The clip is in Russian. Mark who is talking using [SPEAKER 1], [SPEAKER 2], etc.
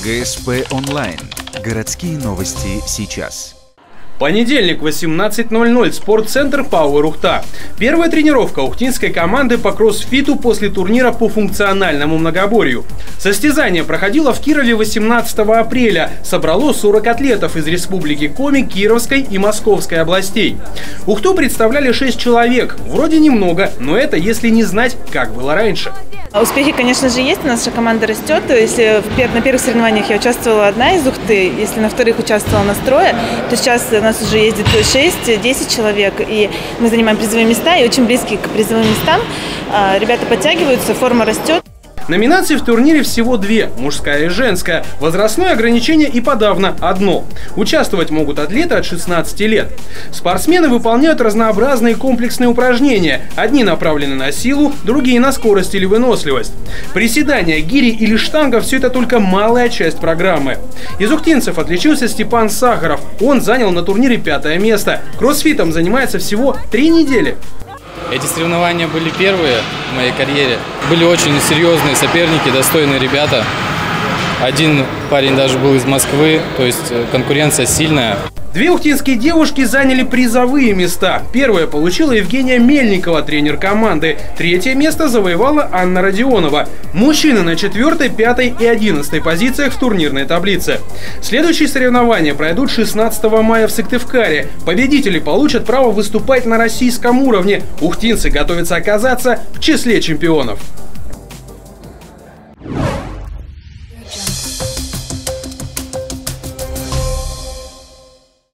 [SPEAKER 1] ГСП онлайн. Городские новости сейчас.
[SPEAKER 2] Понедельник, 18:00. Спортцентр «Пауэр Ухта». Первая тренировка ухтинской команды по кроссфиту после турнира по функциональному многоборью. Состязание проходило в Кирове 18 апреля. Собрало 40 атлетов из Республики Коми, Кировской и Московской областей. Ухту представляли 6 человек. Вроде немного, но это если не знать, как было раньше.
[SPEAKER 3] Успехи, конечно же, есть. Наша команда растет. Если на первых соревнованиях я участвовала одна из Ухты, если на вторых участвовала на строе, то сейчас у нас уже ездит 6-10 человек. И мы занимаем призовые места и очень близкие к призовым местам. Ребята подтягиваются, форма растет.
[SPEAKER 2] Номинаций в турнире всего 2 – мужская и женская. Возрастное ограничение и подавно – одно. Участвовать могут атлеты от 16 лет. Спортсмены выполняют разнообразные комплексные упражнения. Одни направлены на силу, другие на скорость или выносливость. Приседания, гири или штанга – все это только малая часть программы. Из ухтинцев отличился Степан Сахаров. Он занял на турнире 5-е место. Кроссфитом занимается всего 3 недели.
[SPEAKER 4] Эти соревнования были первые в моей карьере. Были очень серьезные соперники, достойные ребята. Один парень даже был из Москвы, то есть конкуренция сильная.
[SPEAKER 2] 2 ухтинские девушки заняли призовые места. Первое получила Евгения Мельникова, тренер команды. 3-е место завоевала Анна Родионова. Мужчины на 4-й, 5-й и 11-й позициях в турнирной таблице. Следующие соревнования пройдут 16 мая в Сыктывкаре. Победители получат право выступать на российском уровне. Ухтинцы готовятся оказаться в числе чемпионов.